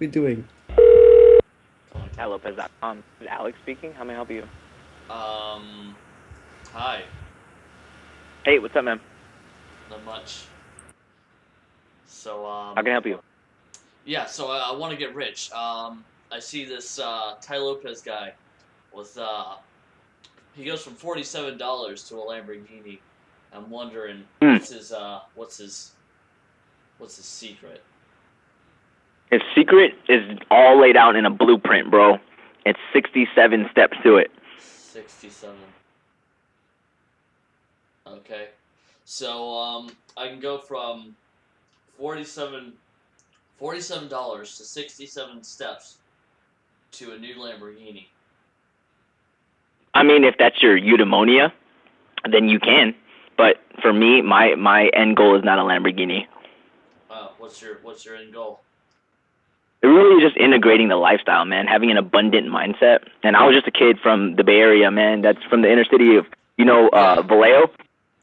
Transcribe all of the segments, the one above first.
we doing? Tai Lopez.com. This is Alex speaking. How may I help you? Um, Hi. Hey, what's up, man? Not much. So, How can I help you? yeah, so I want to get rich. I see this Tai Lopez guy with he goes from $47 to a Lamborghini. I'm wondering Hmm. what's his secret? His secret is all laid out in a blueprint, bro. It's 67 steps to it. 67. Okay. So, I can go from 47 $47 to 67 steps to a new Lamborghini. I mean, if that's your eudaimonia, then you can. But for me, my end goal is not a Lamborghini. What's your end goal? It really is just integrating the lifestyle, man. Having an abundant mindset. And I was just a kid from the Bay Area, man. That's from the inner city of, Vallejo.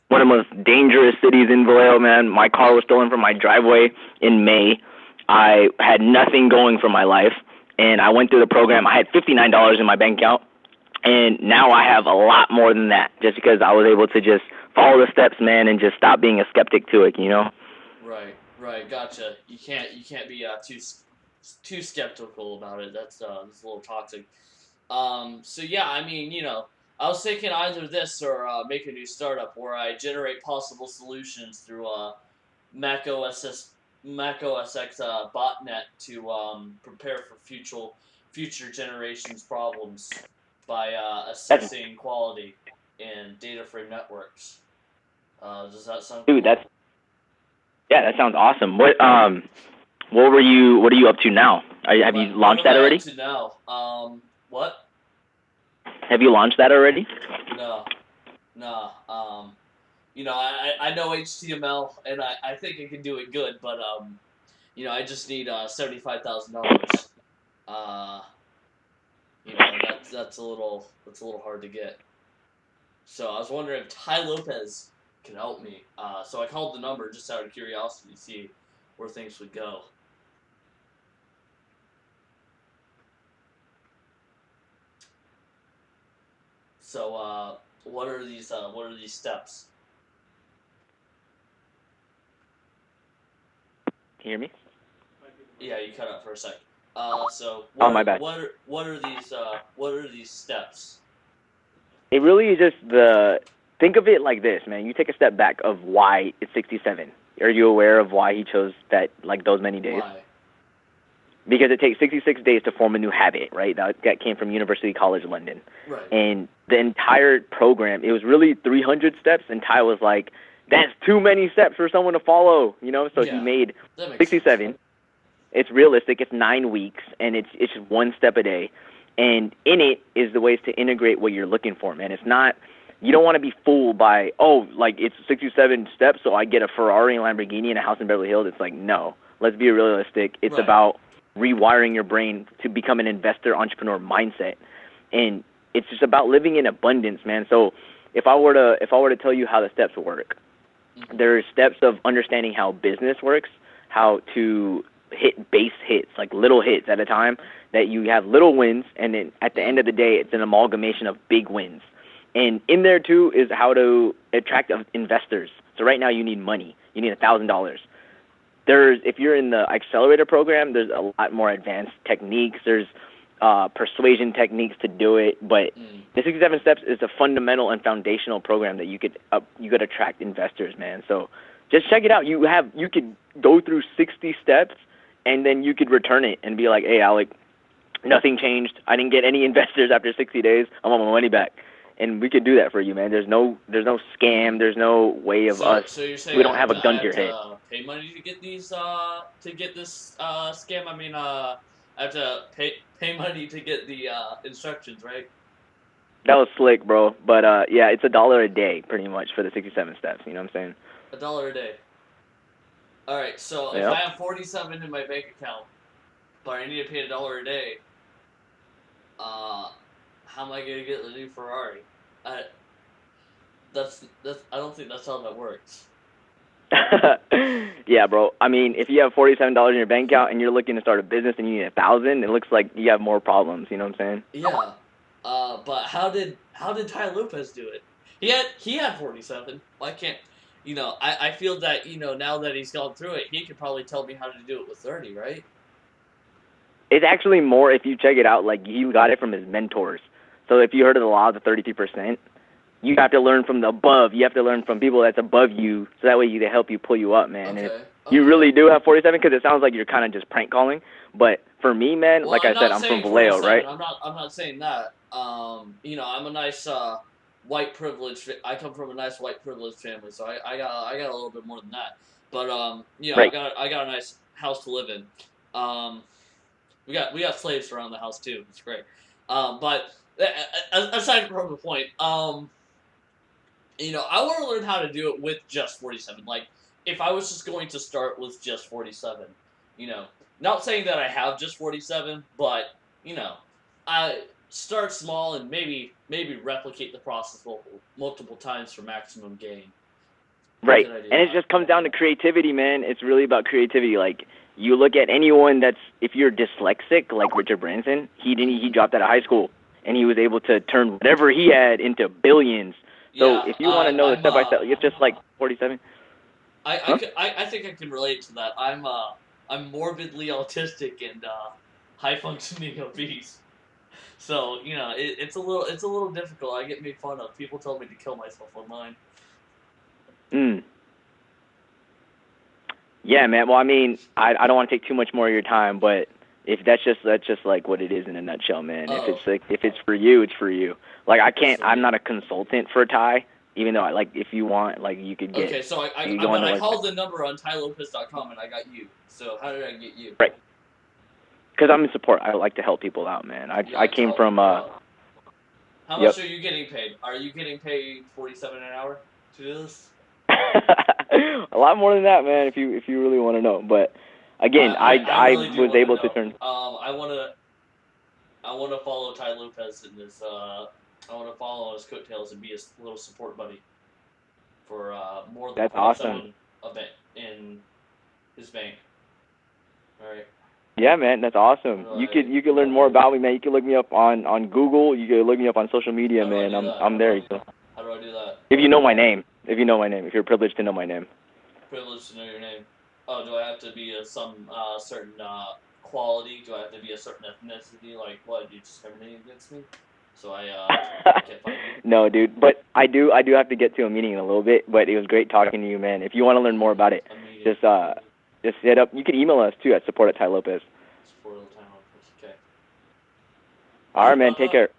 One of the most dangerous cities in Vallejo, man. My car was stolen from my driveway in May. I had nothing going for my life, and I went through the program. I had $59 in my bank account, and now I have a lot more than that, just because I was able to just follow the steps, man, and just stop being a skeptic to it, you know? Right, gotcha. You can't be too skeptical about it. That's a little toxic. So yeah, I mean, I was thinking either this or make a new startup where I generate possible solutions through Mac OS Mac OS X botnet to prepare for future generations problems by That's, assessing quality in data frame networks. Does that sound dude, cool? that sounds awesome. What are you up to now? Have you What launched am that I up already? to now? What? Have you launched that already? No, no. I know HTML and I think I can do it good, but I just need $75,000. Uh, that's a little hard to get. So I was wondering if Tai Lopez can help me. So I called the number just out of curiosity to see where things would go. So what are these steps? Can you hear me? Yeah, you cut out for a sec. So Oh, my bad. what are these steps? It really is just think of it like this, man. You take a step back of why it's 67. Are you aware of why he chose those many days? Why? Because it takes 66 days to form a new habit, right? That came from University College London. Right. And the entire program, it was really 300 steps, and Ty was like, that's too many steps for someone to follow, you know? So he Yeah, made that makes sense. 67. It's realistic. It's 9 weeks, and it's just one step a day. And in it is the ways to integrate what you're looking for, man. It's not, you don't want to be fooled by, it's 67 steps, so I get a Ferrari and Lamborghini and a house in Beverly Hills. It's like, no. Let's be realistic. It's Right. about rewiring your brain to become an investor entrepreneur mindset. And it's just about living in abundance, man. So if I were to tell you how the steps work, there are steps of understanding how business works, how to hit base hits, like little hits at a time, that you have little wins, and then at the end of the day, it's an amalgamation of big wins. And in there, too, is how to attract investors. So right now, you need money. You need $1,000. If you're in the accelerator program, there's a lot more advanced techniques. There's persuasion techniques to do it, but the 67 steps is a fundamental and foundational program that you could attract investors, man. So just check it out. You could go through 60 steps, and then you could return it and be like, hey, Alec, nothing changed. I didn't get any investors after 60 days. I want my money back. And we could do that for you, man. There's no scam. There's no way of us. So you're saying We don't have a I gun to have your head. to pay money to get this scam? I mean, I have to pay money to get the instructions, right? That was slick, bro. But yeah, it's $1 a day, pretty much, for the 67 steps. You know what I'm saying? $1 a day. All right. So if Yeah. I have 47 in my bank account, but I need to pay $1 a day, how am I gonna get the new Ferrari? I that's I don't think that's how that works. Yeah, bro. I mean, if you have $47 in your bank account and you're looking to start a business and you need 1,000, it looks like you have more problems. You know what I'm saying? Yeah. But how did Tai Lopez do it? He had 47. Why can't I feel that now that he's gone through it, he could probably tell me how to do it with 30, right? It's actually more if you check it out. Like he got it from his mentors. So if you heard of the law of the 33%, you have to learn from the above. You have to learn from people that's above you, so that way they help you pull you up, man. And if Okay. you Okay. really do have 47, because it sounds like you're kind of just prank calling. But for me, man, Well, like I'm I said, not I'm from saying Vallejo, 47. right? I'm not saying that. I'm a nice white privilege. I come from a nice white privileged family, so I got a little bit more than that. But Right. I got a nice house to live in. Um, we got slaves around the house too. It's great. But aside from the point, I want to learn how to do it with just 47. Like, if I was just going to start with just 47, you know, not saying that I have just 47, but I start small and maybe replicate the process multiple times for maximum gain. How Right. can I do And it that? just comes down to creativity, man. It's really about creativity. Like you look at anyone that's if you're dyslexic, like Richard Branson, he dropped out of high school and he was able to turn whatever he had into billions. So Yeah, if you want to know the step by step, it's just like 47. Huh? I think I can relate to that. I'm morbidly autistic and high functioning obese. So it's a little difficult. I get made fun of. People tell me to kill myself online. Mm. Yeah, man. Well, I mean, I don't want to take too much more of your time, but if that's just like what it is in a nutshell, man. If it's Oh, like if it's for you, it's for you. Like I can't. I'm sweet. not a consultant for Thai, even though I like if you want, like you could get Okay, so you could I go but into I like called the number on tailopez.com and I got you. So how did I get you? right because I'm in support. I like to help people out, man. You I like to came help from people out. How much yep. are you getting paid? Are you getting paid 47 an hour to do this? A lot more than that, man. If you really want to know, but again, I I really do was want to able to know. turn. I want to follow Tai Lopez in his I want to follow his coattails and be his little support buddy for more than That's awesome. 47 event in his bank. All right. Yeah, man, that's How awesome. do You I could learn more about me, man. You can look me up on Google. You can look me up on social media, how do I man. do that? I'm there. So. How do I do that? If you know my name, if you're privileged to know my name. Privileged to know your name. Oh, do I have to be some certain quality? Do I have to be a certain ethnicity? Like what? You discriminating against me? So I can't find you. No, dude. But I do have to get to a meeting in a little bit. But it was great talking to you, man. If you want to learn more about it, A meeting. just uh, just hit up. You can email us too at support@TaiLopez. Support all the time. Okay. All right, man. Take care.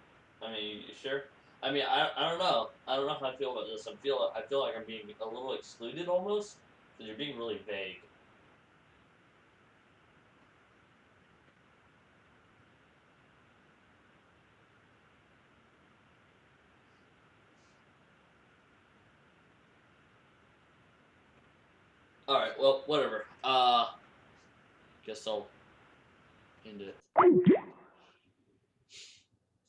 I mean, you sure? I mean, I don't know. I don't know how I feel about this. I feel like I'm being a little excluded almost because you're being really vague. All right. Well, whatever. Guess I'll end it.